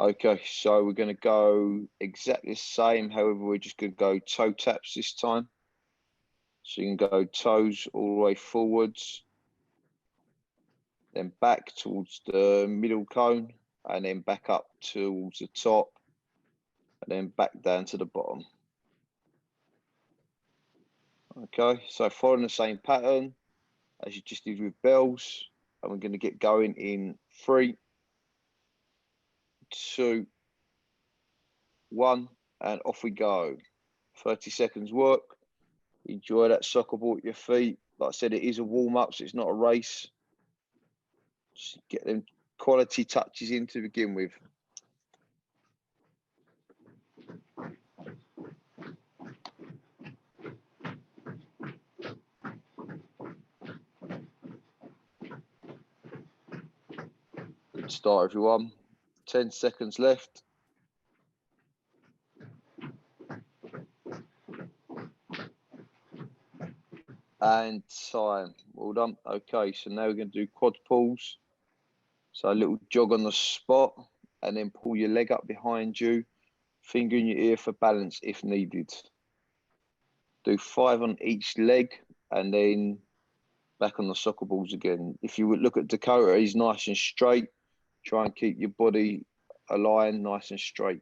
Okay, so we're going to go exactly the same. However, we're just going to go toe taps this time. So you can go toes all the way forwards, then back towards the middle cone, and then back up towards the top, and then back down to the bottom. Okay, so following the same pattern as you just did with bells, and we're going to get going in 3, 2, 1, and off we go. 30 seconds work. Enjoy that soccer ball at your feet. Like I said, it is a warm-up, so it's not a race. Just get them quality touches in to begin with. Good start, everyone. 10 seconds left. And time. Well done. Okay, so now we're going to do quad pulls. So a little jog on the spot, and then pull your leg up behind you, finger in your ear for balance if needed. Do 5 on each leg, and then back on the soccer balls again. If you would look at Dakota, he's nice and straight. Try and keep your body aligned, nice and straight.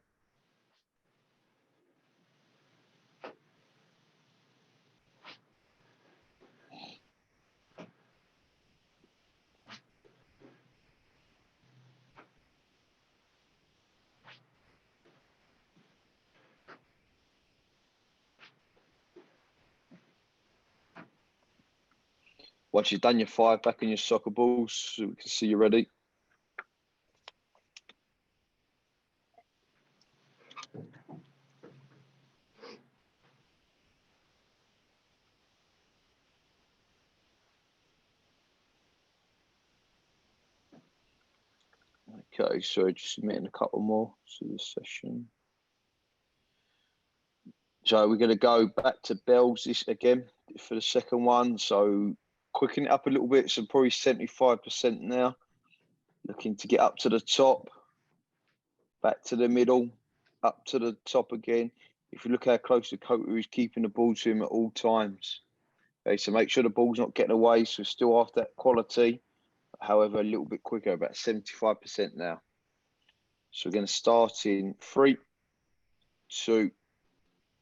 Once you've done your 5, back on your soccer balls, so we can see you're ready. Okay, so just submitting a couple more to this session. So we're going to go back to bells this again for the second one. So quicken it up a little bit. So probably 75% now. Looking to get up to the top, back to the middle, up to the top again. If you look how close the Dakota is keeping the ball to him at all times. Okay, so make sure the ball's not getting away. So still after that quality, however, a little bit quicker, about 75% now. So we're going to start in 3, 2,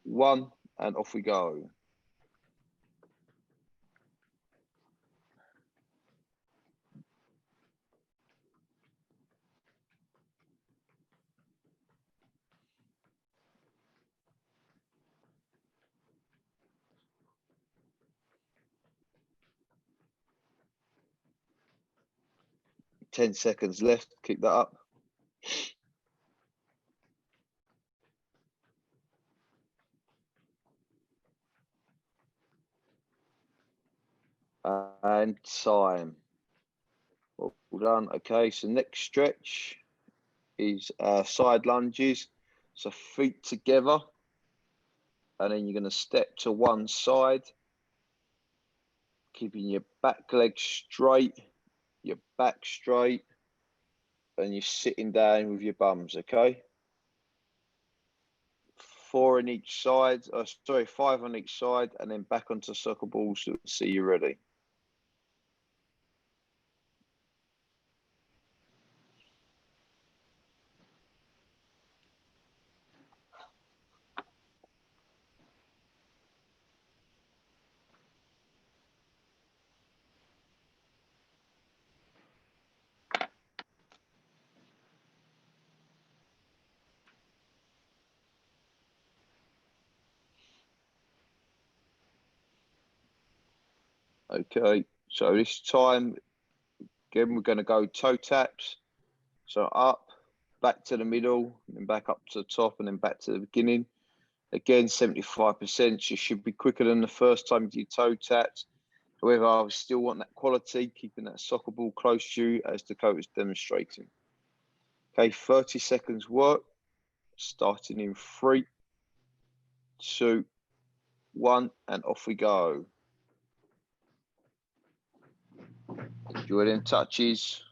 1, and off we go. Ten seconds left. Keep that up. And time. Well done. Okay, so next stretch is side lunges. So feet together, and then you're going to step to one side, keeping your back leg straight, your back straight, and you're sitting down with your bums. Okay. 4 on each side. Sorry, 5 on each side, and then back onto soccer balls to see you ready. Okay, so this time, again, we're going to go toe taps. So up, back to the middle, and back up to the top, and then back to the beginning. Again, 75%. You should be quicker than the first time you did toe taps. However, I still want that quality, keeping that soccer ball close to you as Dakota's demonstrating. Okay, 30 seconds work, starting in 3, 2, 1, and off we go. Enjoy them touches.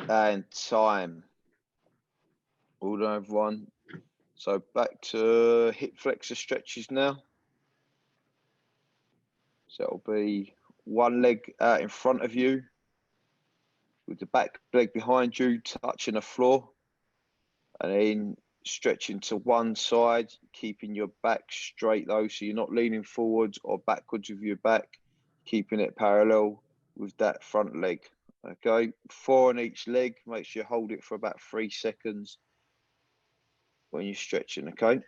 And time. All done, everyone. So back to hip flexor stretches now. So it'll be one leg out in front of you with the back leg behind you touching the floor, and then stretching to one side, keeping your back straight though, so you're not leaning forwards or backwards with your back, keeping it parallel with that front leg. Okay, 4 on each leg. Make sure you hold it for about 3 seconds when you're stretching. Okay,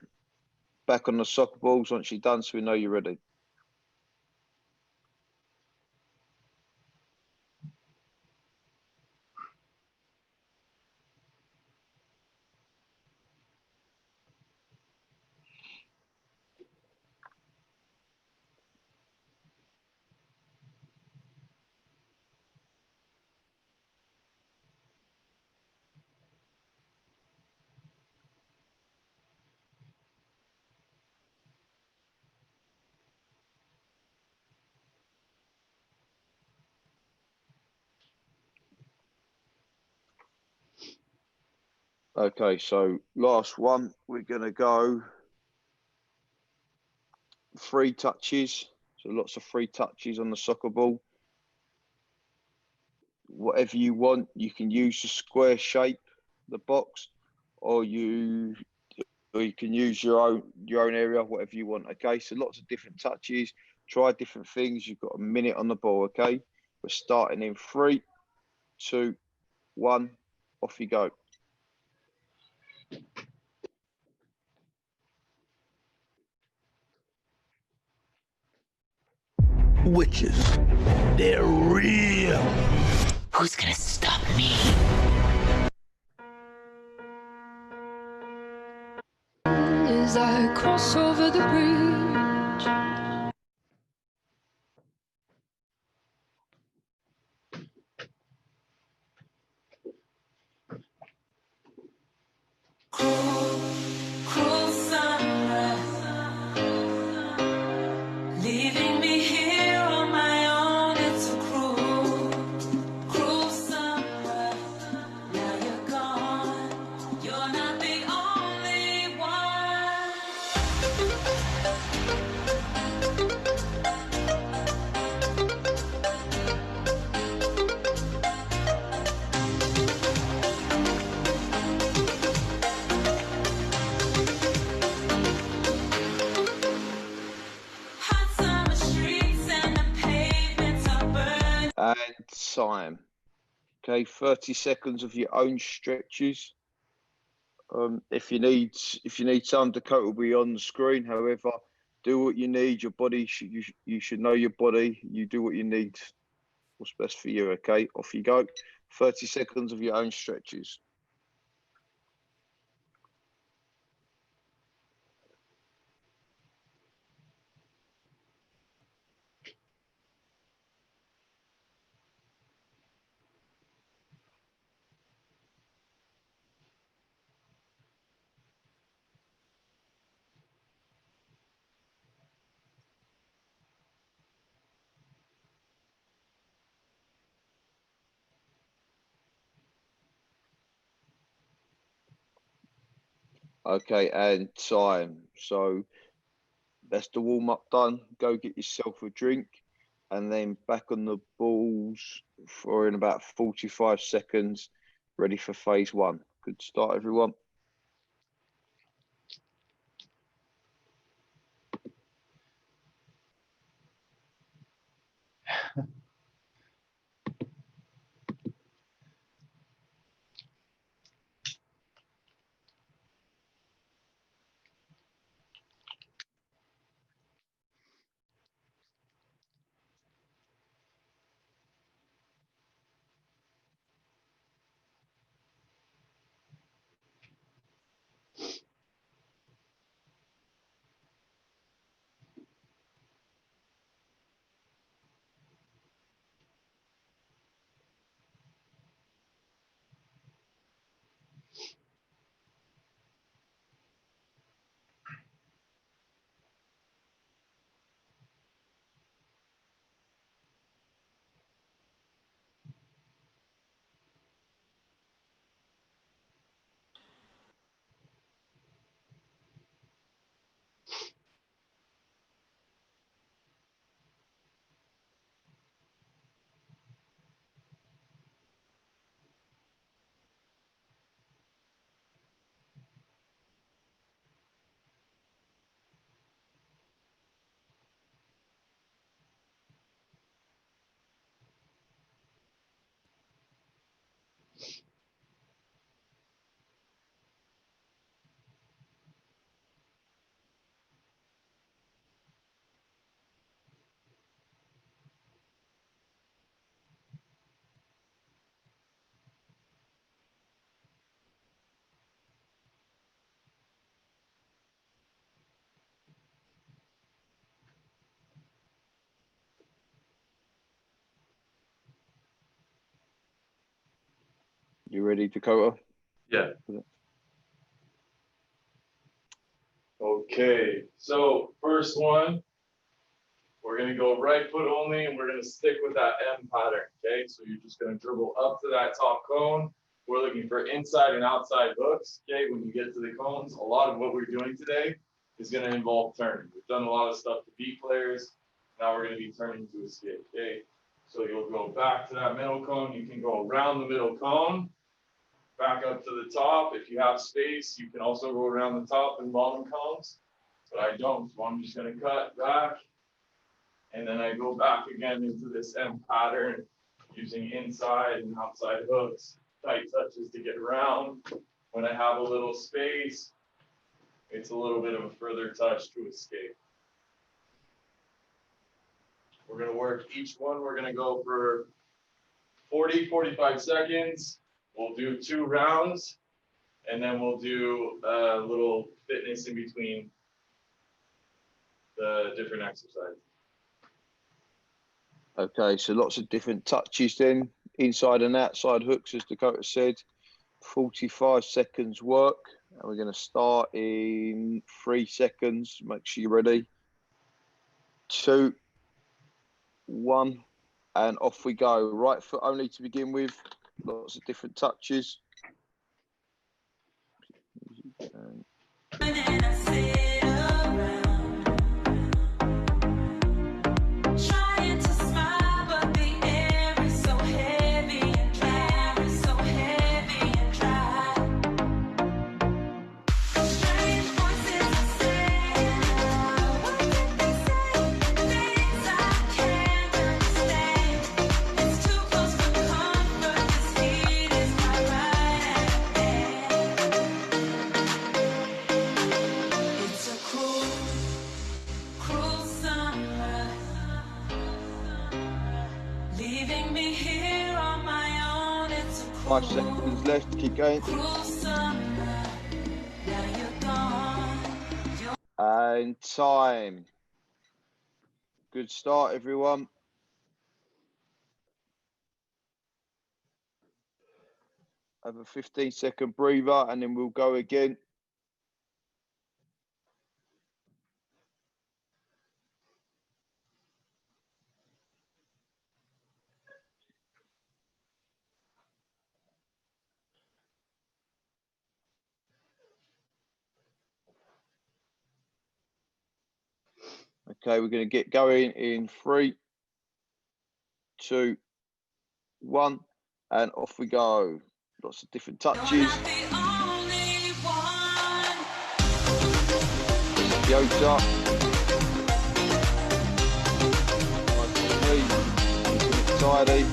back on the soccer balls once you're done, so we know you're ready. Okay, so last one, we're going to go 3 touches. So lots of 3 touches on the soccer ball. Whatever you want, you can use the square shape, the box, or you can use your own area, whatever you want. Okay, so lots of different touches. Try different things. You've got a minute on the ball. Okay, we're starting in 3, 2, 1. Off you go. Witches, they're real. Who's gonna stop me? As I cross over the bridge, Cruel sunrise, leaving me here on my own. It's a cruel sunrise. Now you're gone. You're not the only one. Hot summer streets and the pavements are burning. And time. Okay, 30 seconds of your own stretches. If you need time, the code will be on the screen. However, do what you need. Your body you should know your body. You do what you need. What's best for you? Okay, off you go. 30 seconds of your own stretches. Okay, and time. So that's the warm up done. Go get yourself a drink, and then back on the balls for in about 45 seconds. Ready for phase 1. Good start, everyone. You ready, Dakota? Yeah. Okay, so first one, we're gonna go right foot only, and we're gonna stick with that M pattern, okay? So you're just gonna dribble up to that top cone. We're looking for inside and outside hooks, okay? When you get to the cones, a lot of what we're doing today is gonna involve turning. We've done a lot of stuff to beat players. Now we're gonna be turning to escape, okay? So you'll go back to that middle cone. You can go around the middle cone, back up to the top. If you have space, you can also go around the top and bottom cones, but I don't, so I'm just gonna cut back. And then I go back again into this M pattern using inside and outside hooks, tight touches to get around. When I have a little space, it's a little bit of a further touch to escape. We're gonna work each one. We're gonna go for 40, 45 seconds. We'll do 2 rounds, and then we'll do a little fitness in between the different exercises. Okay, so lots of different touches then, inside and outside hooks, as Dakota said. 45 seconds work, and we're going to start in 3 seconds. Make sure you're ready. 2, 1, and off we go. Right foot only to begin with. Lots of different touches. And I sit around, trying to smile, but the air is so heavy and dry, so heavy and dry. Strange voices are saying, what did they say? Things I can't understand. It's too close for comfort. This heat is my right hand. It's a cruel, cruel summer, leaving me here on my own. It's a 5 seconds left. Keep going. cruel summer. Now you're gone. And time. Good start, everyone. Have a 15-second breather, and then we'll go again. Okay, we're going to get going in 3, 2, 1, and off we go. Lots of different You're touches. not the only one. Yokes up. Nice and neat. Tidy.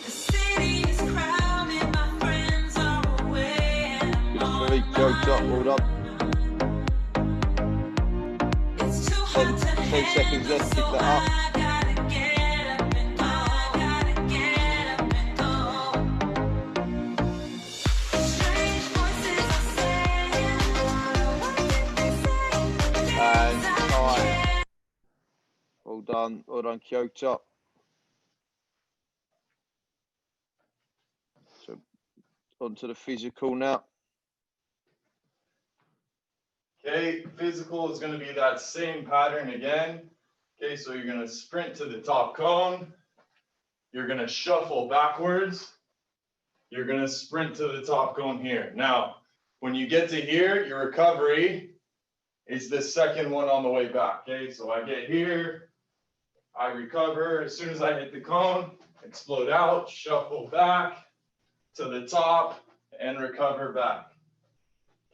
The city is crowded, my friends are away, and I'm Good on feet. Yokes up. my Well done. It's too hot to 10 seconds handle, left. so Keep that up. I gotta get up and go. Gotta get up and go. Strange voices are saying, what did they say? And Things I time. can't. Well done. Well done, Kyoto. So on to the physical now. Okay, physical is gonna be that same pattern again. Okay, so you're gonna sprint to the top cone. You're gonna shuffle backwards. You're gonna sprint to the top cone here. Now, when you get to here, your recovery is the second one on the way back, okay? So I get here, I recover. As soon as I hit the cone, explode out, shuffle back to the top, and recover back,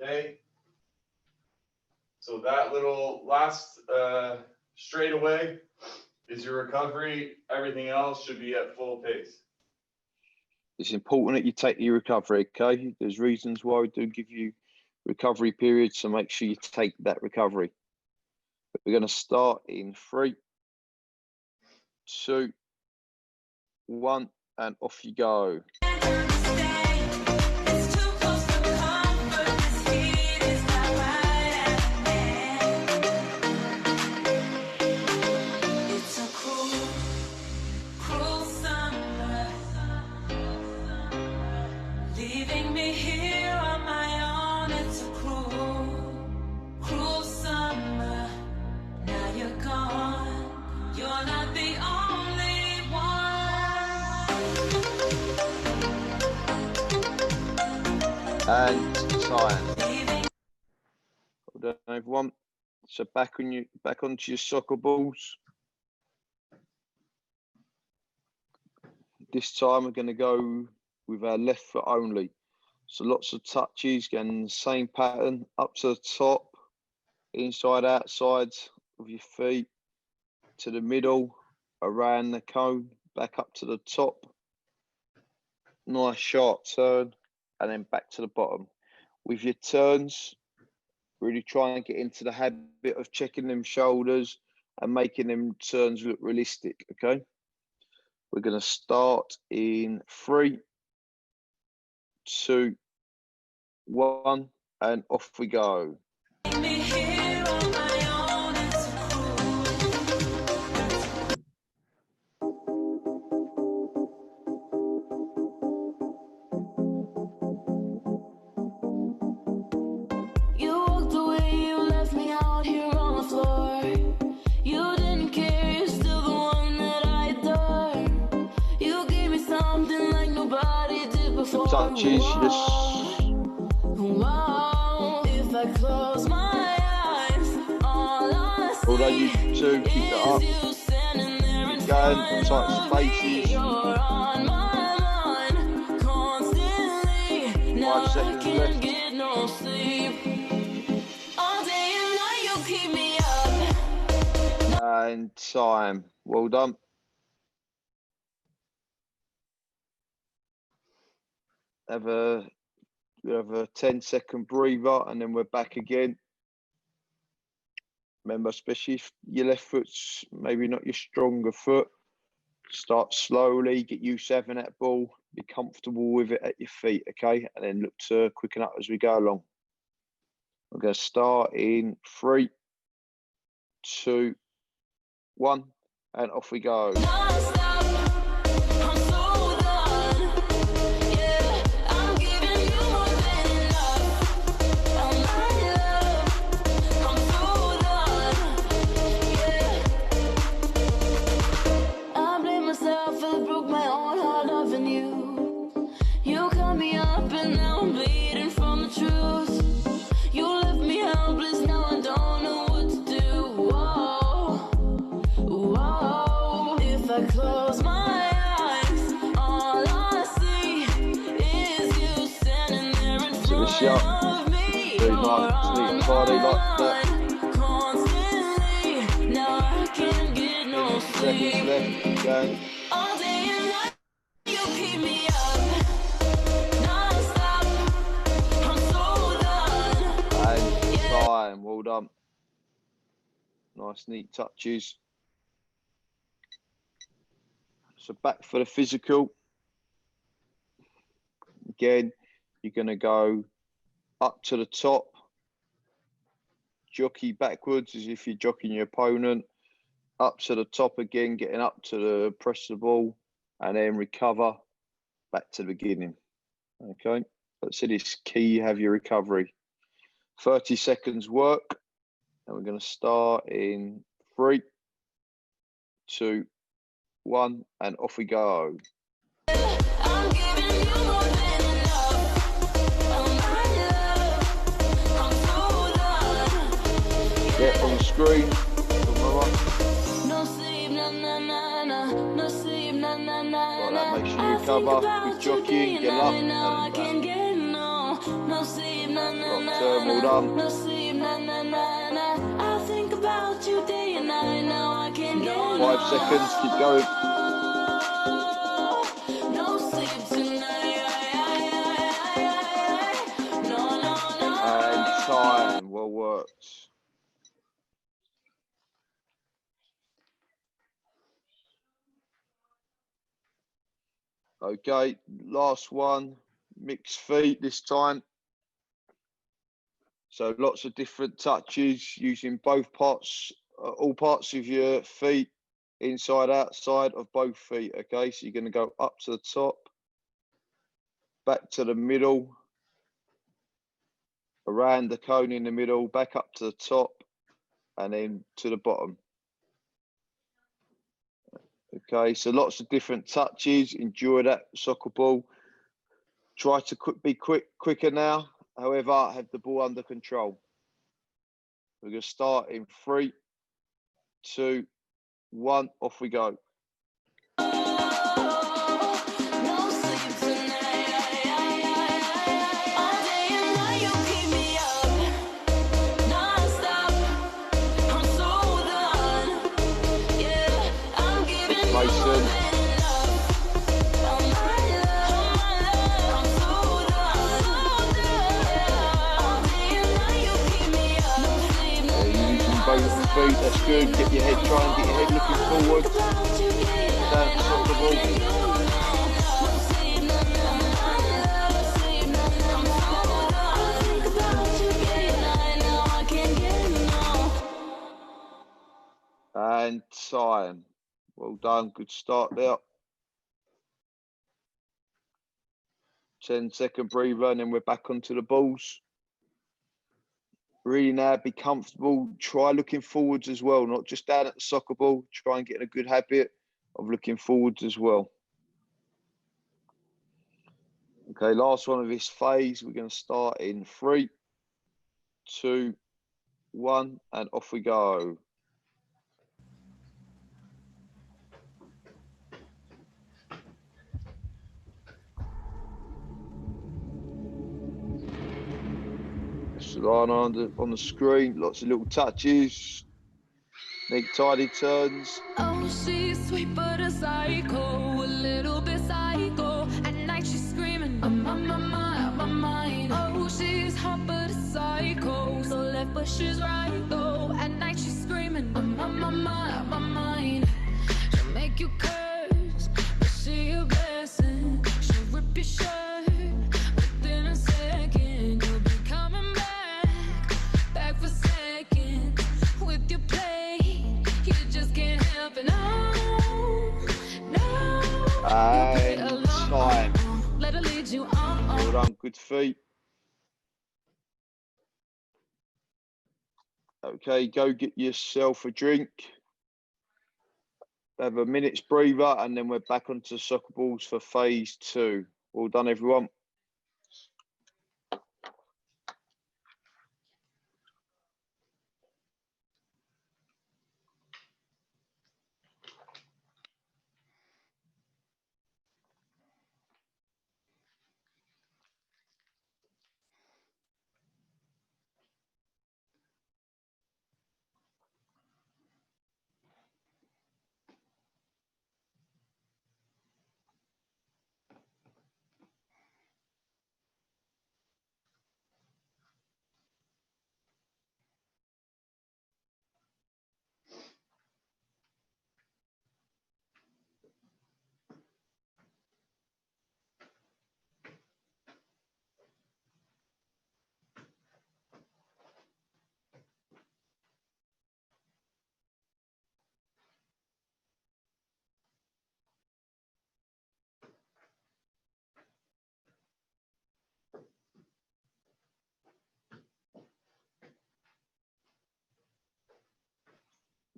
okay? So that little last straightaway is your recovery. Everything else should be at full pace. It's important that you take your recovery, okay? There's reasons why we do give you recovery periods, so make sure you take that recovery. But we're going to start in 3, 2, 1, and off you go. It's too close for comfort. This heat is my right hand. And time. Hold on, everyone. So back onto your soccer balls. This time we're going to go with our left foot only. So lots of touches, getting the same pattern up to the top, inside, outside of your feet, to the middle, around the cone, back up to the top. Nice sharp turn, and then back to the bottom. With your turns, really try and get into the habit of checking them shoulders and making them turns look realistic, okay? We're going to start in 3, 2, 1, and off we go. Me here on my own, it's You walked away, you left me out here on the floor. You didn't care, you're still the one that I adore. You gave me something like nobody did before. Touches, yes. Wow, if I close my eyes, all I see Hold on, you two, keep it up. is you standing there in Keep going, front tight of spaces. me. You're on my mind constantly. Now 5 I seconds can't left. get no sleep. All day and night you keep me up. And time. Well done. Have a 10-second breather, and then we're back again. Remember, especially if your left foot's maybe not your stronger foot, start slowly, get used to having that ball, be comfortable with it at your feet, okay? And then look to quicken up as we go along. We're going to start in 3, 2, 1, and off we go. Non-stop, I'm so done. Yeah, I'm giving you more than enough. Oh my love, I'm so done. Yeah, I blame myself, I broke my own heart loving you. You cut me up and now I'm bleeding from the truth. You left me helpless, now I don't know what to do. Whoa. Whoa, if I close my eyes, all I see is you standing there in So this front shot, of me. very You're nice, on neat body like that. my mind constantly. Now I can't get no 10 seconds sleep. left, keep going. All day and night you keep me up. Non-stop, I'm so done. And time. Well done. Nice, neat touches. So back for the physical. Again, you're going to go up to the top, jockey backwards as if you're jockeying your opponent, up to the top again, getting up to the press the ball, and then recover back to the beginning. Okay, so it's key you have your recovery. 30 seconds work, and we're going to start in 3, 2, 1, and off we go. I'm giving you more than enough. Oh my love, I'm so done. Get on the screen. No sleep, na na na na. No sleep, na na na Like na. that, make sure you I think recover, about keep you jockeying, day and get up, night. Now I and can't get no sleep, na na Lock na turn, well na. done. No sleep, na na na na. I think about you day and night. Now I can't get 5 seconds, keep going. no sleep tonight. No, no, no. And time. Well worked. Okay, last one, mixed feet this time. So lots of different touches using both parts, all parts of your feet, inside, outside of both feet. Okay, so you're going to go up to the top, back to the middle, around the cone in the middle, back up to the top, and then to the bottom. Okay, so lots of different touches. Enjoy that soccer ball. Try to be quicker now. However, have the ball under control. We're going to start in 3, 2, 1. Off we go. No sleep tonight. All day and night you keep me up, non-stop. I'm so done. Yeah, I'm giving you Mason. more than enough. Oh my love, I'm so done. All day and night you keep me up. No sleep, no Using both feet, that's good. Get your head, try and get your head looking forward. Down to the ball. And time. Well done, good start there. 10-second breather, and then we're back onto the balls. Really now, be comfortable. Try looking forwards as well, not just down at the soccer ball. Try and get in a good habit of looking forwards as well. Okay, last one of this phase. We're going to start in 3, 2, 1, and off we go. Solana on the screen, lots of little touches. Nick tidy turns. Oh, she's sweet but a psycho, a little bit psycho. At night she's screaming, I'm on my mind. Oh, she's hot but a psycho, so left but she's right though. At night she's screaming, I'm on my mind. She'll make you curse, but she a blessing. She'll rip your shirt within a second. You'll be coming back for seconds with your play. You just can't help it, no. And time. Let her lead you on. Well done, good feet. Okay, go get yourself a drink. Have a minute's breather, and then we're back onto soccer balls for phase 2. Well done, everyone.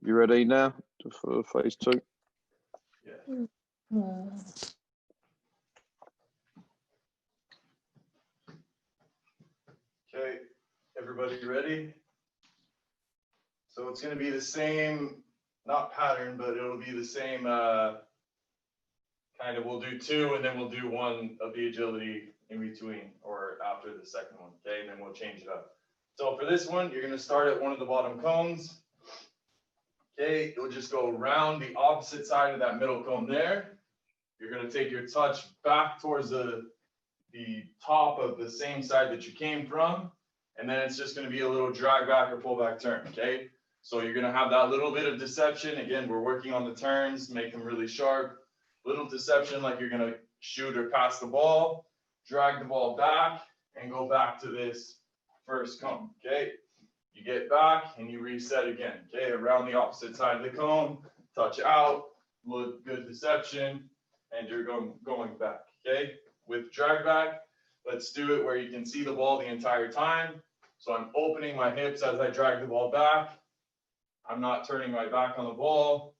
You ready now for phase 2? Yeah. Okay, everybody ready? So it's going to be the same, not pattern, but it'll be the same kind of, we'll do 2 and then we'll do 1 of the agility in between or after the second one, okay? And then we'll change it up. So for this one, you're going to start at one of the bottom cones. Okay, you'll just go around the opposite side of that middle cone there. You're going to take your touch back towards the top of the same side that you came from. And then it's just going to be a little drag back or pull back turn, okay? So you're going to have that little bit of deception. Again, we're working on the turns, make them really sharp. Little deception like you're going to shoot or pass the ball, drag the ball back, and go back to this first cone, okay? You get back and you reset again, okay? Around the opposite side of the cone, touch out, look good deception, and you're going back, okay? With drag back, let's do it where you can see the ball the entire time. So I'm opening my hips as I drag the ball back. I'm not turning my back on the ball.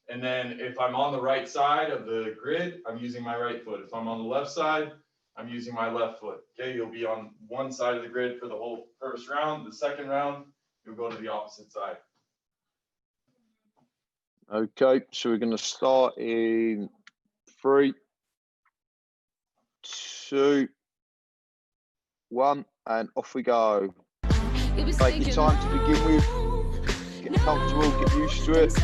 And then if I'm on the right side of the grid, I'm using my right foot. If I'm on the left side, I'm using my left foot. Okay, you'll be on one side of the grid for the whole first round. The second round, you'll go to the opposite side. Okay, so we're going to start in 3, 2, 1, and off we go. Take your time to begin with. Get comfortable, get used to it.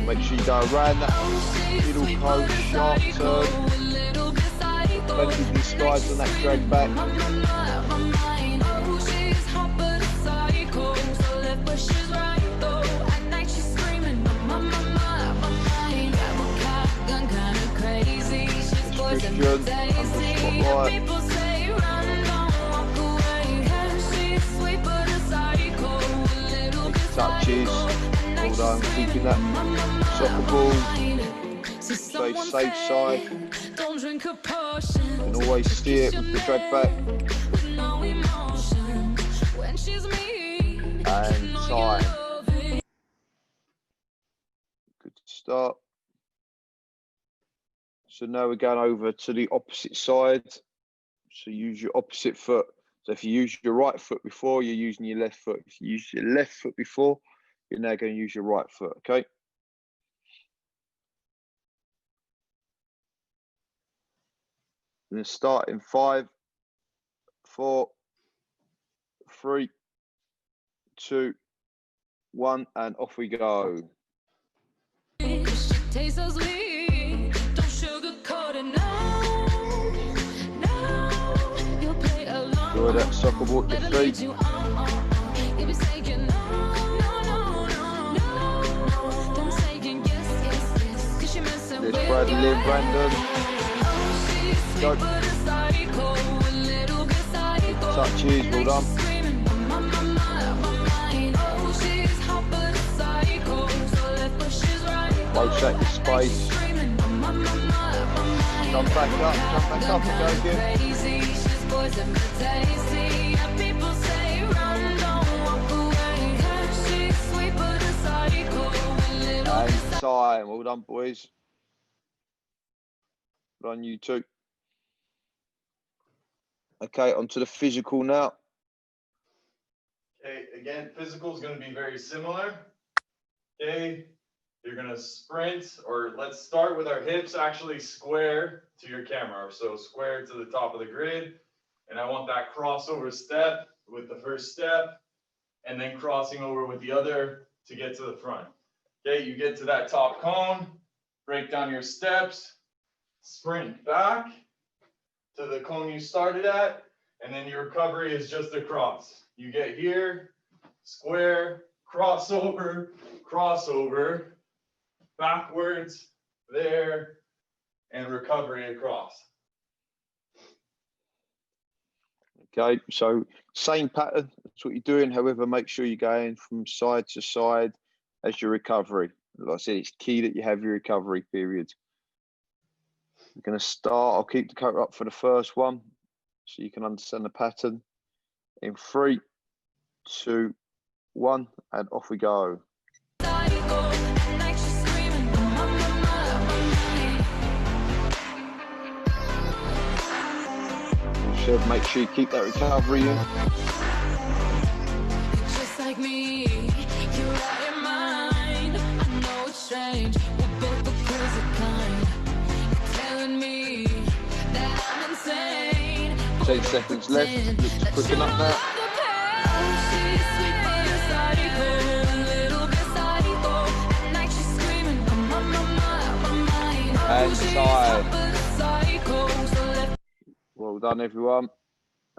Make sure you go around that middle cone, sharp turn. Plenty of strides on that drag back. Christian, under spotlight. Touches. Well done, keeping that soccer ball. Stay safe side. You can always steer it with the drag back. And time. Good start. So now we're going over to the opposite side. So use your opposite foot. So if you use your right foot before, you're using your left foot. If you use your left foot before, you're now going to use your right foot, okay? I'm going to start in 5, 4, 3, 2, 1, and off we go. Tastes so sweet, don't sugarcoat it, no. You'll play along. Enjoy that soccer ball at your feet. You'll be saying no. Don't say yes, 'cause you're messing with There's Bradley and Brandon. Go. Touches, well done. Low set your space. Jump back up and go again. And time, well done boys. Well done you two. Okay, onto the physical now. Okay, again, physical is going to be very similar. Okay, you're going to sprint, or let's start with our hips actually square to your camera. So square to the top of the grid. And I want that crossover step with the first step, and then crossing over with the other to get to the front. Okay, you get to that top cone, break down your steps, sprint back to the cone you started at, and then your recovery is just across. You get here, square, crossover, crossover, backwards, there, and recovery across. Okay, so same pattern, that's what you're doing. However, make sure you're going from side to side as your recovery. Like I said, it's key that you have your recovery period. We're going to start, I'll keep the coat up for the first one so you can understand the pattern. In 3, 2, 1, and off we go. Make sure you keep that recovery in. Just like me, you're out of mind. I know it's strange, we're both the crazy kind. You're telling me that I'm insane. 10 seconds left. Looks quick enough now. And side. Well done, everyone.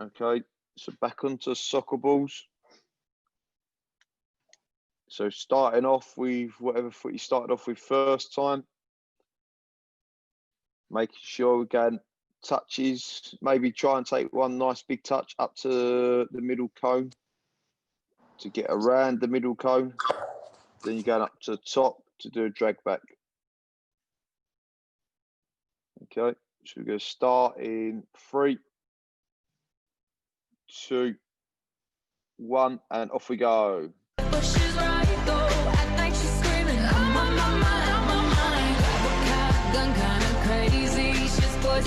Okay, so back onto soccer balls. So starting off with whatever foot you started off with first time. Making sure we're getting touches. Maybe try and take one nice big touch up to the middle cone to get around the middle cone. Then you're going up to the top to do a drag back. Okay, so we're going to start in 3, 2, 1, and off we go. But she's right though, at night she's screaming, I'm on my mind, I'm on my mind. Gun kinda crazy,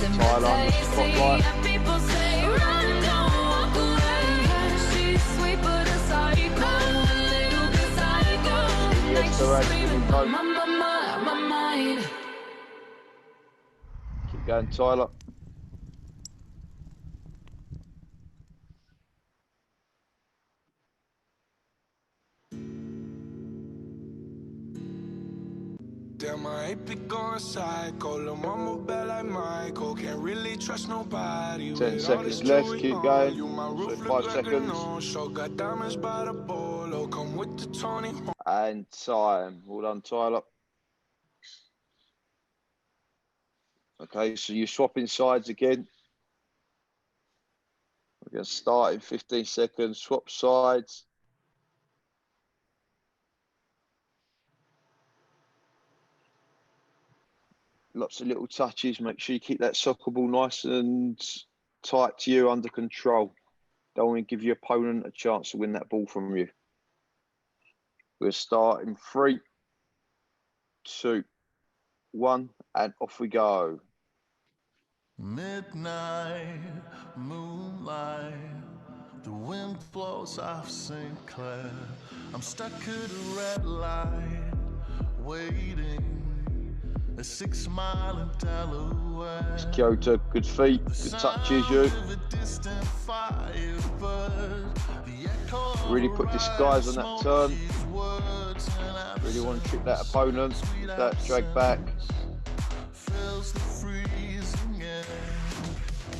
Nothing but Tyler on the tasty. spotlight. And people say, run, don't walk away. She's sweet but a psycho, a little bit psycho. At night Yes, she's the rest screaming, will go. my mind. Keep going, Tyler. Damn, I ain't be going psycho. Lil' mama bad like Michael. Can't really trust nobody. 10 With all this seconds left. jewelry Keep on, going. you my So roof 5 look like a seconds. no-show. Got diamonds by the bolo. Come with the Tony. And time. Well done, Tyler. Okay, so you're swapping sides again. We're going to start in 15 seconds. Swap sides. Lots of little touches. Make sure you keep that soccer ball nice and tight to you, under control. Don't want to give your opponent a chance to win that ball from you. We'll start in 3, 2, 1, and off we go. Midnight, moonlight, the wind blows off St. Clair. I'm stuck at a red light, waiting. A 6 Mile in Delaware. It's Kyoto, good feet, good touches, you. Really put disguise on that turn. Really want to trick that opponent. That drag back. Feels the freezing air.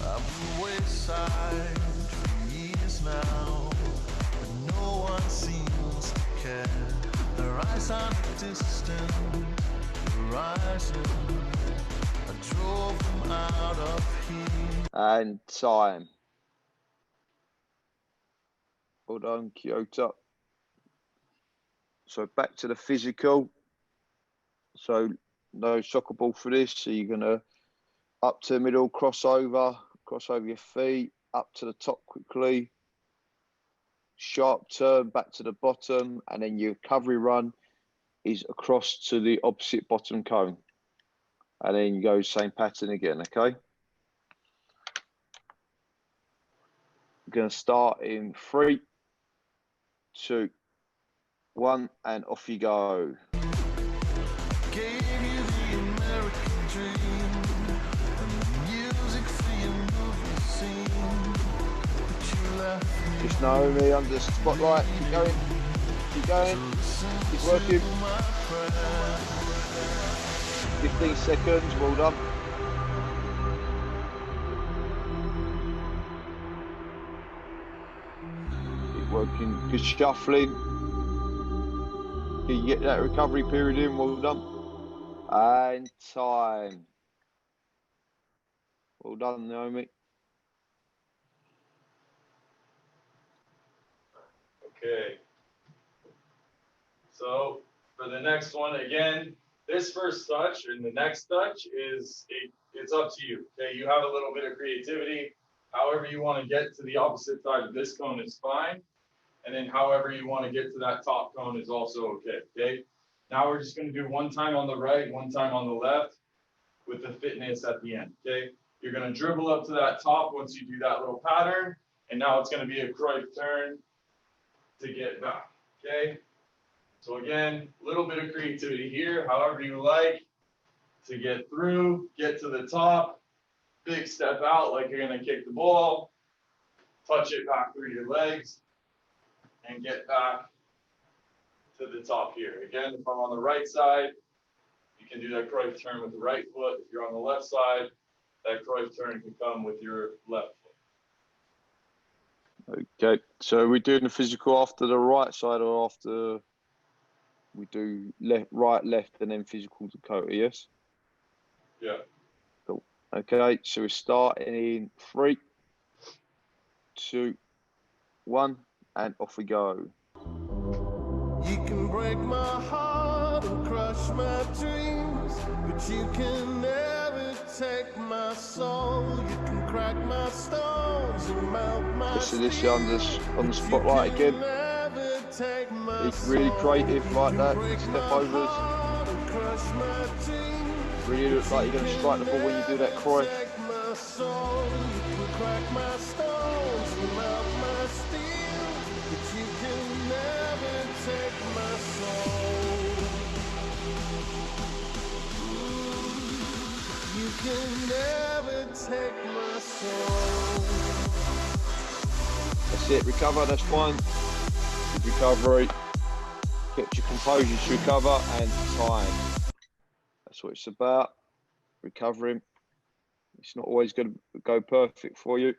I've been wayside for years now, but no one seems to care. Their eyes on a distant horizon. I drove them out of here. And time. Well done, Kyoto. So back to the physical. So no soccer ball for this. So you're going to up to the middle, cross over your feet, up to the top quickly. Sharp turn back to the bottom, and then your recovery run is across to the opposite bottom cone. And then you go same pattern again, okay? We're going to start in 3, 2, 1, and off you go. Gave you the American dream and the music for your movie scene, but you left me. Just Naomi under the spotlight. Keep going. Keep going. Keep working. 15 seconds. Well done. Keep working. Good shuffling. Can you get that recovery period in? Well done. And time. Well done, Naomi. Okay. So for the next one, again, this first touch and the next touch it's up to you. Okay, you have a little bit of creativity. However you want to get to the opposite side of this cone is fine. And then however you want to get to that top cone is also okay. Okay. Now we're just going to do one time on the right, one time on the left with the fitness at the end. Okay. You're going to dribble up to that top once you do that little pattern. And now it's going to be a Cruyff turn to get back. Okay. So again, a little bit of creativity here, however you like to get through, get to the top, big step out like you're going to kick the ball, touch it back through your legs, and get back to the top here. Again, if I'm on the right side, you can do that Cruyff turn with the right foot. If you're on the left side, that Cruyff turn can come with your left foot. Okay, so we're doing the physical after the right side or after we do left, right, left, and then physical Dakota, yes? Yeah. Cool. Okay, so we're starting in 3, 2, 1, and off we go. You can break my heart and crush my dreams, but you can never take my soul. You can crack my stones and melt my Just this on the spotlight again. It's really creative like that. Step overs. Really looks like you're going to strike the ball when you do that Cruyff. soul, you can crack my stones and melt my steel, but you can never take my soul. You can never take my soul. That's it, recover, that's fine. Good recovery. Kept your composure to recover and time. That's what it's about. Recovering. It's not always going to go perfect for you.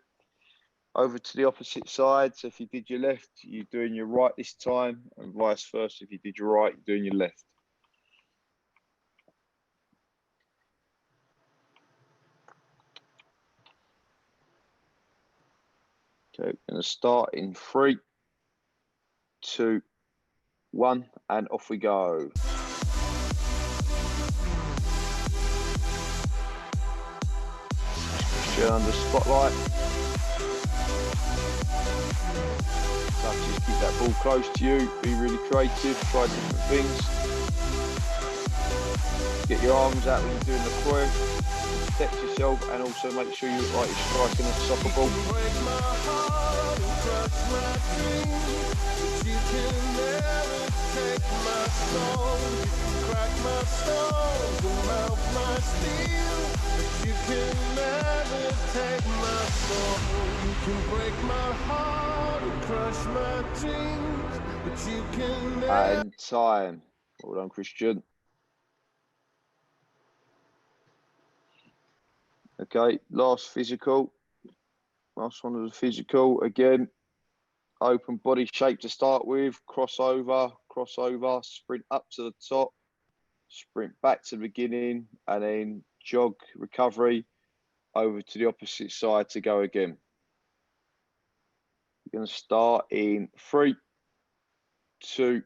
Over to the opposite side. So if you did your left, you're doing your right this time, and vice versa. If you did your right, you're doing your left. Okay, going to start in 3, 2, 1, and off we go. Christian under spotlight. So just keep that ball close to you. Be really creative. Try different things. Get your arms out when you're doing the throw. Protect yourself, and also make sure you're right. You're striking a soccer ball. Break my heart and crush my dreams, but you can never take my soul. You can crack my stones and melt my steel, but you can never take my soul. You can break my heart and crush my dreams, but you can never. And time. Well done, Christian. Okay, last physical. Last one of the physical. Again, open body shape to start with. Crossover, crossover, sprint up to the top, sprint back to the beginning, and then jog, recovery, over to the opposite side to go again. You're going to start in 3, 2,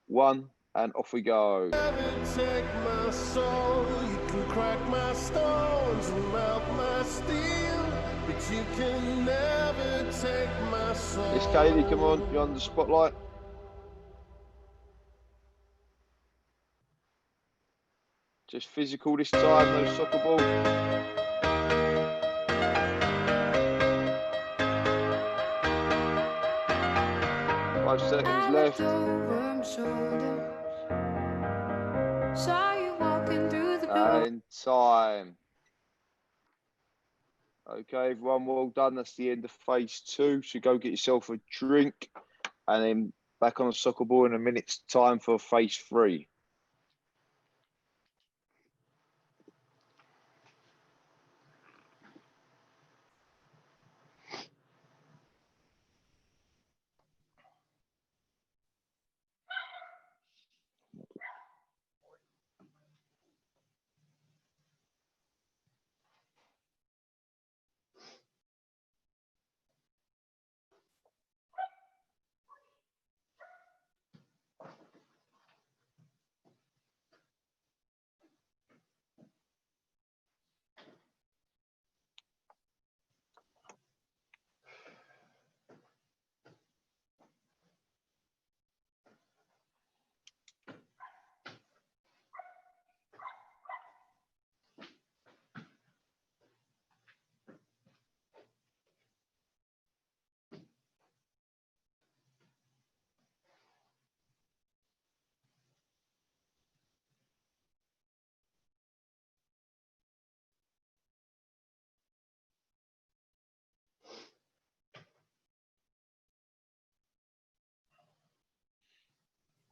1, and off we go. Never take my soul. You can crack my stones and melt my steel, but you can never take my soul. Yes, Kaylee, come on, you're under the spotlight. Just physical this time, no soccer ball. 5 seconds left. And time. Okay, everyone, well done. That's the end of phase 2. So go get yourself a drink, and then back on the soccer ball in a minute's time for phase 3.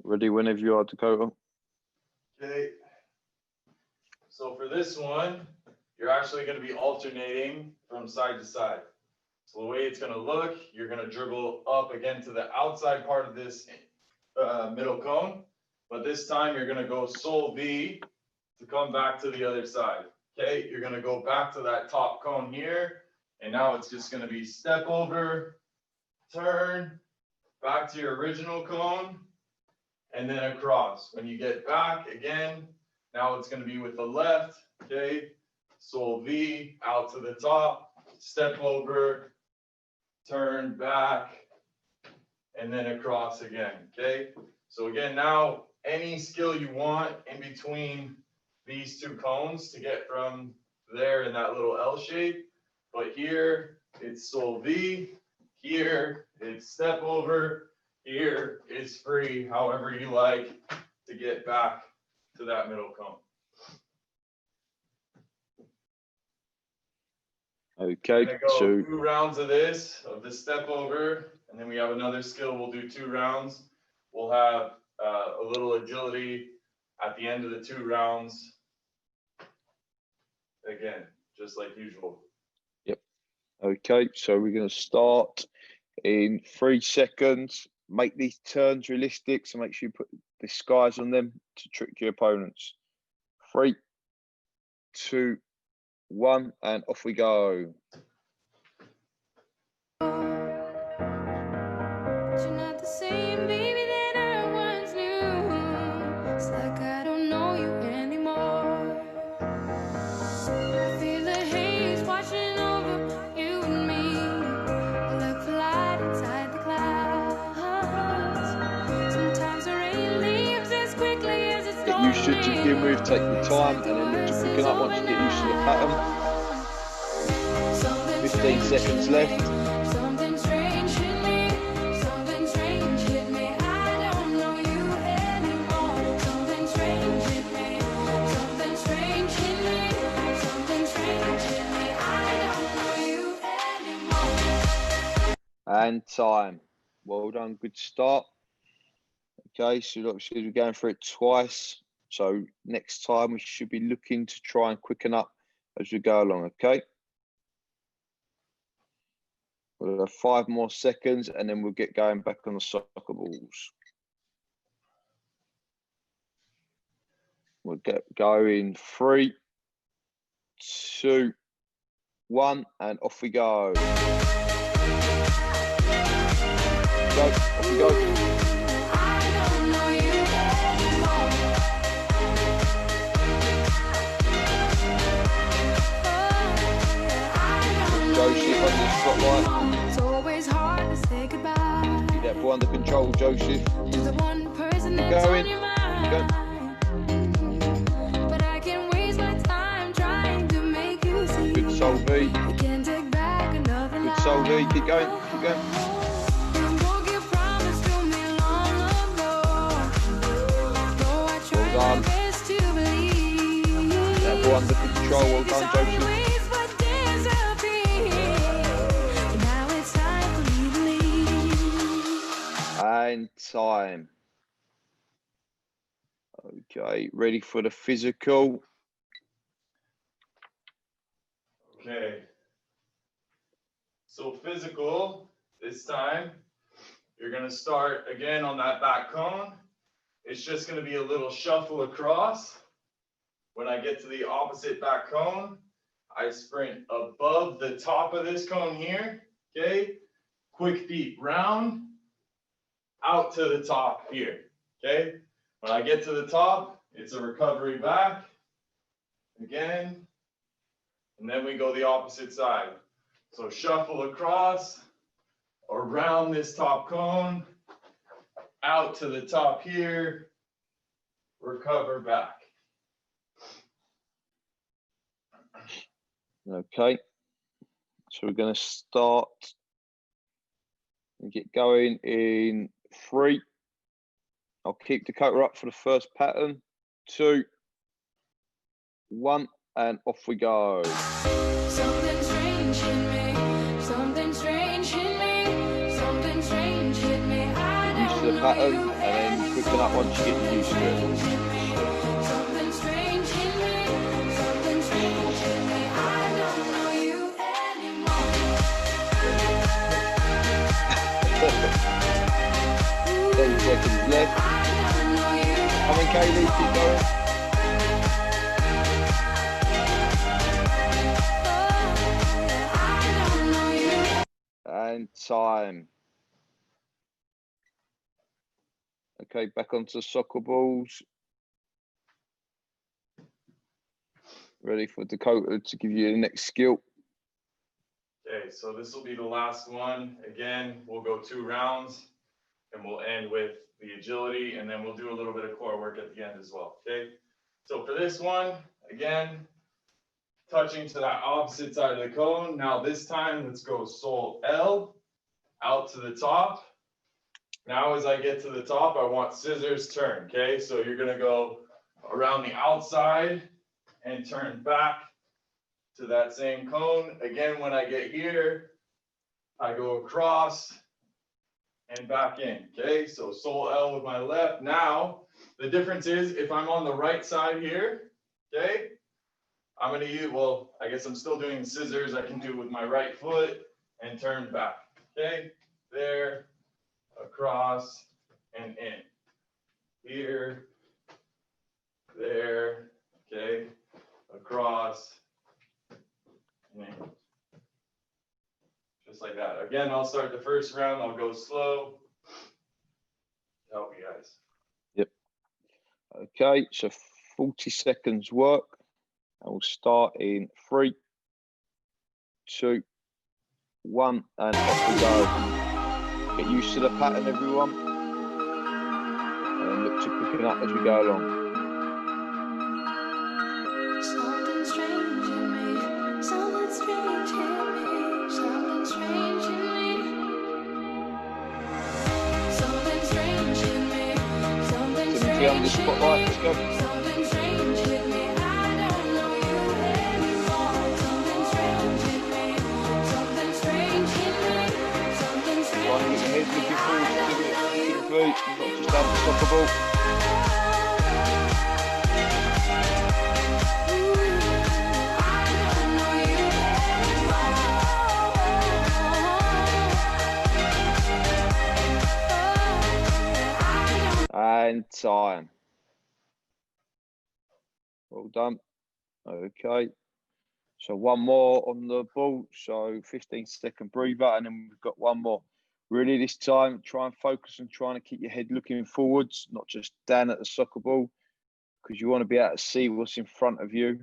Ready whenever you are, Dakota. Okay. So for this one, you're actually going to be alternating from side to side. So the way it's going to look, you're going to dribble up again to the outside part of this middle cone. But this time you're going to go sol V to come back to the other side. Okay, you're going to go back to that top cone here. And now it's just going to be step over, turn, back to your original cone, and then across. When you get back again, now it's going to be with the left, okay? Sol V, out to the top, step over, turn back, and then across again, okay? So again, now any skill you want in between these two cones to get from there in that little L shape, but here it's solvi, here it's step over, here it's free, however you like to get back to that middle cone. Okay, Gonna go so 2 rounds of this, of the step over, and then we have another skill. We'll do 2 rounds. We'll have a little agility at the end of the 2 rounds. Again, just like usual. okay, so we're going to start in 3 seconds. Make these turns realistic, so make sure you put disguise on them to trick your opponents. 3, 2, 1, and off we go. But you're not the same baby that I once knew. It's like I don't know you anymore. I feel the haze washing over you and me. I look for light inside the clouds. Sometimes the rain leaves as quickly as it's Get used to it to begin with, take your time, and then look to quicken up once you get used to the pattern. 15 seconds left. Something strange hit me. Something strange hit me. I don't know you anymore. Something strange hit me. Something strange hit me. Something strange hit me. I don't know you anymore. And time. Well done, good start. Okay, so obviously we're going through it twice. So next time we should be looking to try and quicken up as we go along, okay? We'll have 5 more seconds and then we'll get going back on the soccer balls. We'll get going 3, 2, 1, and off we go. Go, off we go. I don't know you anymore. Joseph on the spotlight. It's always hard to say goodbye. Keep that ball under control, Joseph. There's the one person Keep that's going. on your Keep going. mind. But I can waste my time trying to make you see. Good soul V. You can take back another Good soul V. Keep going. Keep going. You broke your promise to me long ago. Though I tried done. my best to believe. That ball under control. Well done, It's Joseph. always what disappears. Now it's time for me to leave. And time. Okay, ready for the physical. Okay. So physical, this time, you're gonna start again on that back cone. It's just gonna be a little shuffle across. When I get to the opposite back cone, I sprint above the top of this cone here, okay? Quick feet round, out to the top here, okay? When I get to the top, it's a recovery back, again, and then we go the opposite side. So shuffle across, around this top cone, out to the top here, recover back. Okay, so we're going to start and get going in 3. I'll keep the coater up for the first pattern. 2, 1, and off we go. Something strange hit me. Something strange hit me. Something strange hit me. I Get used to don't the know pattern you and then quicken up once you get used to it. Something strange hit me. Something strange hit me. I don't know you anymore. 10 seconds left. I don't know you. Come on, Kaylee, keep going. I don't know you. And time. Okay, back onto the soccer balls. Ready for Dakota to give you the next skill. Okay, so this will be the last one. Again, we'll go 2 rounds and we'll end with the agility and then we'll do a little bit of core work at the end as well, okay? So for this one, again, touching to that opposite side of the cone. Now this time, let's go sole L out to the top. Now as I get to the top, I want scissors turn, okay? So you're gonna go around the outside and turn back to that same cone. Again, when I get here, I go across and back in, okay? So sole L with my left. Now, the difference is if I'm on the right side here, okay? I'm gonna use, well, I guess I'm still doing scissors. I can do with my right foot and turn back, okay? There, across, and in. Here, there, okay? Across, and in. Just like that. Again, I'll start the first round. I'll go slow. Help you guys. Okay, so 40 seconds work. I will start in 3, 2, 1, and off we go. Get used to the pattern, everyone. And look to picking up as we go along. Something strange in me, something strange in me, something strange in me. Something strange in me, something Timothy under the strange spotlight, let's go. something strange in me. I don't know you anymore. Something strange in me, something strange in me, something Trying to strange get your in head me. looking I forward, don't know Timothy, not just down the soccer ball. And time. Well done. Okay. So one more on the ball. So 15-second breather, and then we've got one more. Really, this time, try and focus on trying to keep your head looking forwards, not just down at the soccer ball, because you want to be able to see what's in front of you.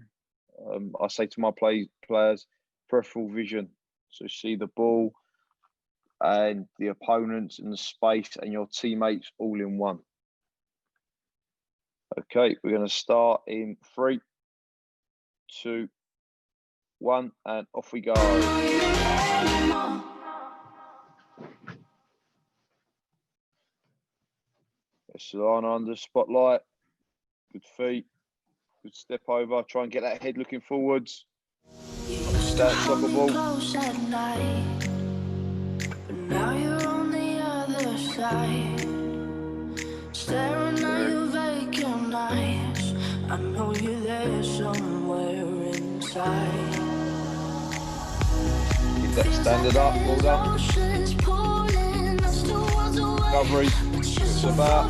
I say to my players, peripheral vision. So see the ball and the opponents and the space and your teammates all in one. Okay, we're going to start in 3, 2, 1, and off we go. Solana under the spotlight. Good feet. Good step over. Try and get that head looking forwards. Start soccer ball. Close at night, but now you're on the other side, staring at your vacant eyes. I know you're there somewhere inside. Keep that standard up. Well done. Oceans pulling us towards the way. Recovery. It's about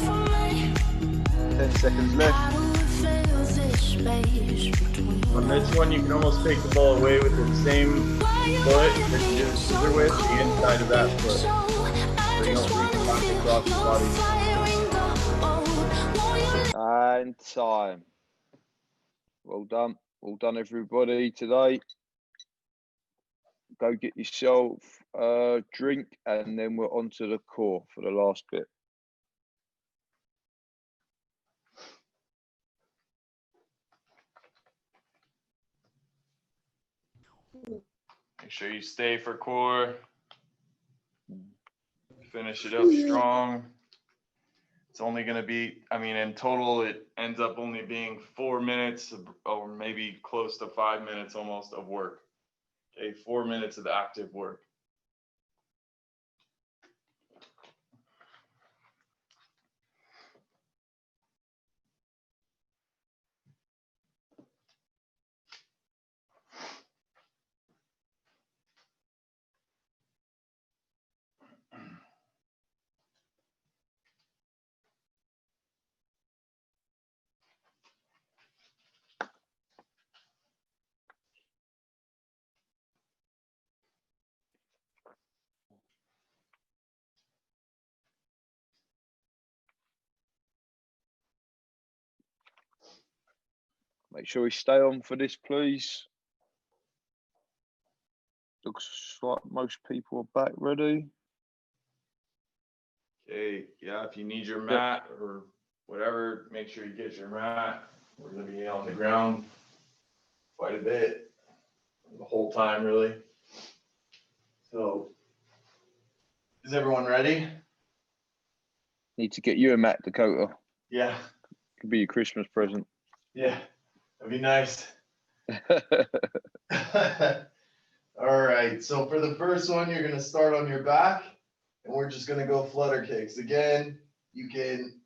10 seconds left. How do we fill this space between On this one, you can almost take the ball away with the same foot that you did scissor with, the inside of that foot. So you don't reach back across the body. And time. Well done. Well done, everybody, today. Go get yourself a drink, and then we're on to the core for the last bit. Make sure you stay for core. Finish it up strong. It's only going to be, I mean, in total, it ends up only being 4 minutes or maybe close to 5 minutes almost of work. Okay, 4 minutes of active work. Make sure we stay on for this, please. Looks like most people are back ready. Okay, yeah, if you need your mat or whatever, make sure you get your mat. We're going to be on the ground quite a bit. the whole time, really. So, is everyone ready? Need to get you a mat, Dakota. Yeah, Could be your Christmas present. yeah, that'd be nice. All right, so for the first one, you're gonna start on your back, and we're just gonna go flutter kicks. Again, you can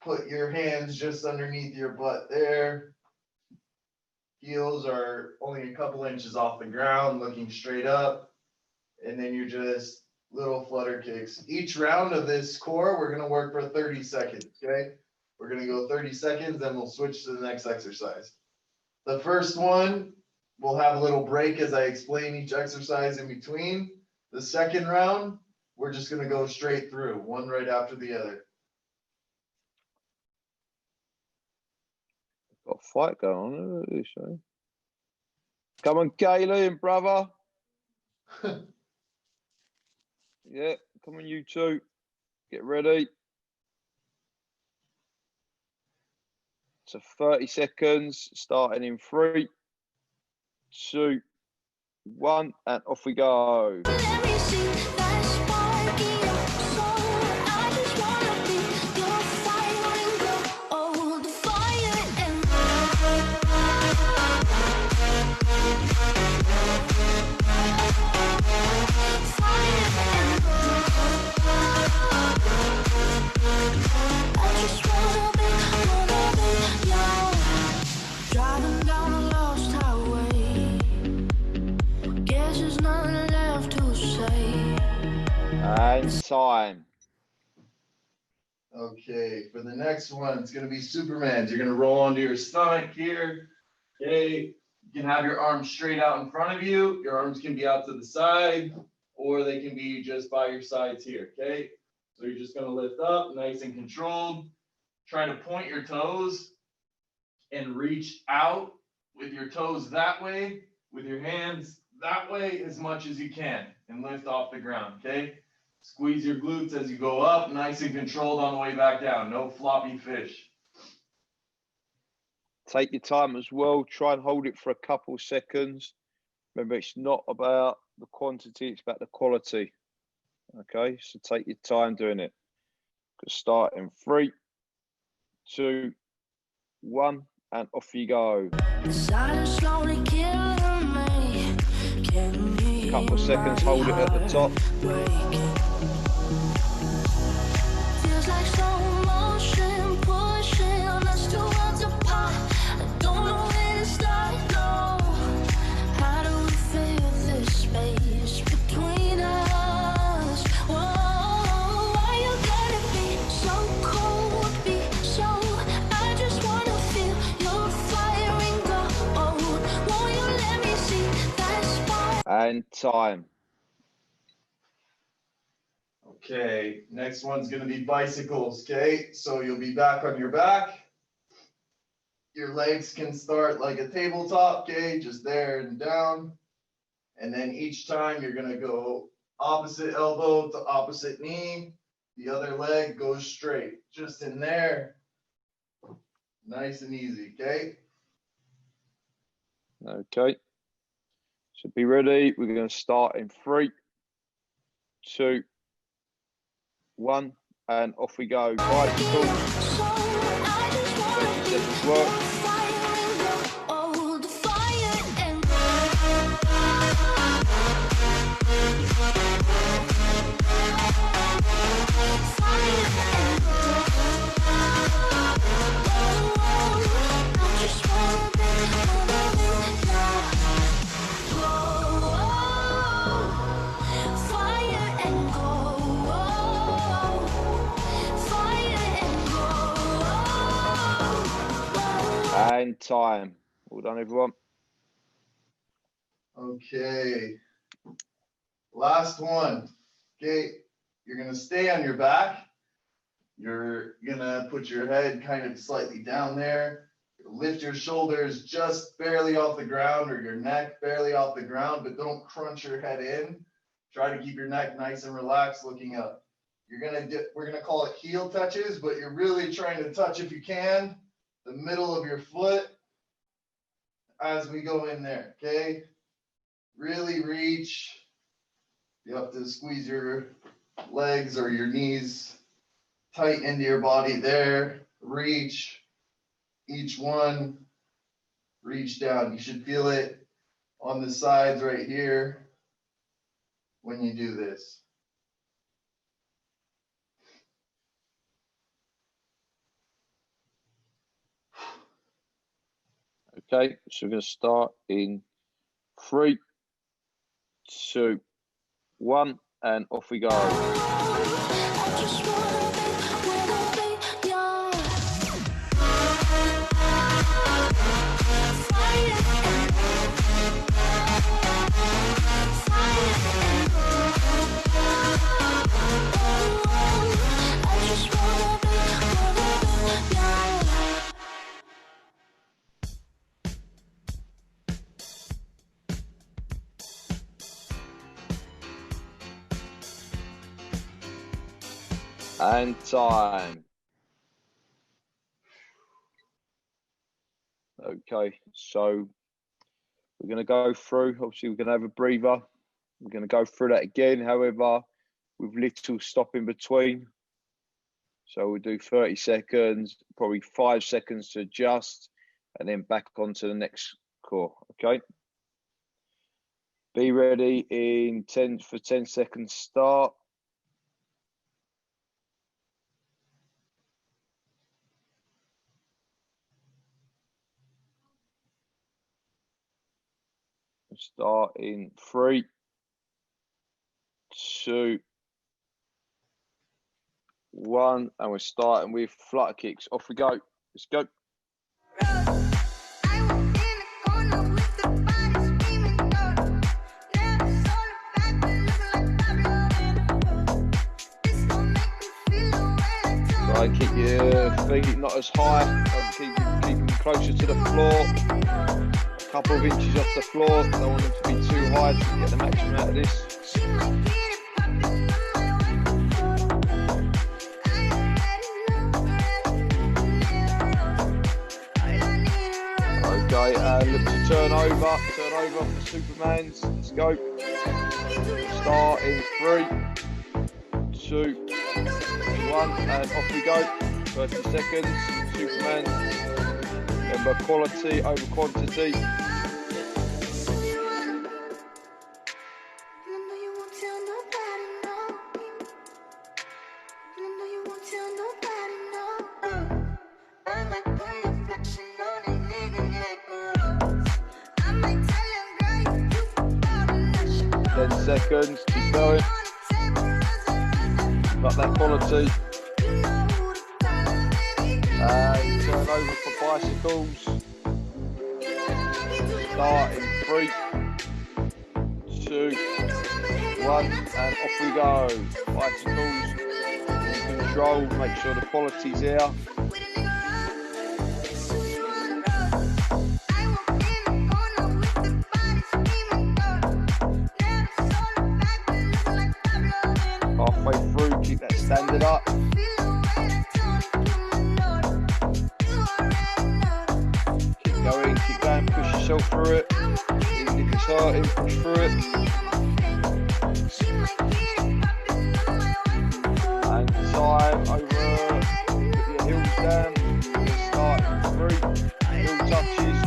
put your hands just underneath your butt there. Heels are only a couple inches off the ground, looking straight up. And then you're just little flutter kicks. Each round of this core, we're gonna work for 30 seconds, okay? We're gonna go 30 seconds, then we'll switch to the next exercise. The first one, we'll have a little break as I explain each exercise in between. The second round, we're just gonna go straight through, one right after the other. Got a fight going on. Look at this, eh? Come on, Galen, brother. Yeah, come on, you two. Get ready. So 30 seconds, starting in 3, 2, 1, and off we go. Let me see that spark in your soul. I just wanna be your fire and glow. Oh, the fire and I just wanna be yours. Driving down a lost highway. Guess there's nothing left to say. And time. Okay, for the next one, it's gonna be Superman's. You're gonna roll onto your stomach here. Okay, you can have your arms straight out in front of you. Your arms can be out to the side, or they can be just by your sides here, okay? So you're just gonna lift up, nice and controlled. Try to point your toes and reach out with your toes that way, with your hands that way as much as you can, and lift off the ground, okay? Squeeze your glutes as you go up, nice and controlled on the way back down. No floppy fish. Take your time as well. Try and hold it for a couple seconds. Remember, it's not about the quantity, it's about the quality. Okay, so take your time doing it. Start in 3, 2, 1, and off you go. The silence slowly killing me. Can you Couple hear seconds, my hold it at the heart top. breaking? Feels like slow motion pushing us towards a part. I don't know where to start, no. How do we fill this space between us? Whoa, why you gotta be so cold, be so? I just wanna feel your fire and gold. Won't you let me see that spark? And time. Okay, next one's gonna be bicycles, okay? So you'll be back on your back. Your legs can start like a tabletop, okay? Just there and down. And then each time you're gonna go opposite elbow to opposite knee. The other leg goes straight, just in there. Nice and easy, okay? Okay. So be ready. We're going to start in 3, 2, 1, and off we go. Bicycle. 30 seconds work. And time. Well done, everyone. Okay. Last one. Okay. You're going to stay on your back. You're going to put your head kind of slightly down there. Lift your shoulders just barely off the ground, or your neck barely off the ground, but don't crunch your head in. Try to keep your neck nice and relaxed looking up. You're going to we're going to call it heel touches, but you're really trying to touch, if you can, the middle of your foot as we go in there, okay? really reach. You have to squeeze your legs or your knees tight into your body there. Reach. Each one, reach down. You should feel it on the sides right here when you do this. Okay, so we're going to start in 3, 2, 1, and off we go. I just wanna be And time. Okay, so we're going to go through. Obviously, we're going to have a breather. We're going to go through that again, however, with little stop in between. So we'll do 30 seconds, probably 5 seconds to adjust, and then back onto the next core. Okay. Be ready in 10 seconds start. Start in 3, 2, 1, and we're starting with flutter kicks. Off we go. Let's go. Try and keep your feet not as high. Keep them closer to the floor. A couple of inches off the floor. Don't want them to be too high to get the maximum out of this. Okay, look to turn over for Supermans. Let's go. Start in 3, 2, 1, and off we go. 30 seconds. Supermans. Remember, quality over quantity. Seconds, keep going. Got that quality. And turn over for bicycles. Start in 3, 2, 1, and off we go. Bicycles in control, make sure the quality's here. Halfway through, keep that standard up. Keep going, push yourself through it. Even if it's hurting, push through it. And time over, put your heels down. Start in 3, heel touches,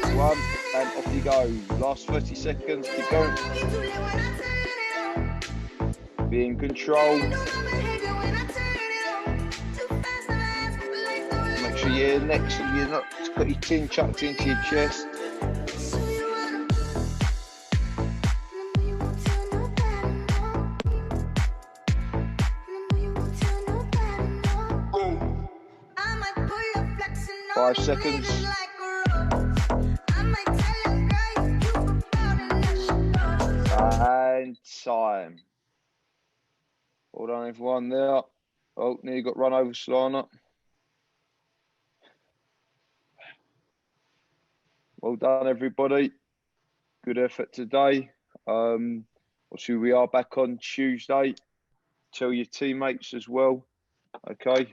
2, 1, and off you go. Last 30 seconds, keep going. Be in control. Make sure you're next, you're not got your chin chucked into your chest. Five seconds. And time. Well done, everyone there. Oh, nearly got run over, Solana. Well done, everybody. Good effort today. Obviously, we are back on Tuesday. Tell your teammates as well. Okay,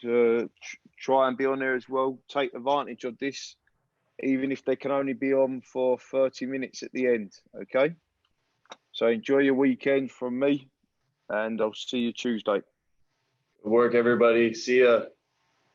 to try and be on there as well. Take advantage of this. even if they can only be on for 30 minutes at the end. Okay. So enjoy your weekend from me, and I'll see you Tuesday. Good work, everybody. See ya.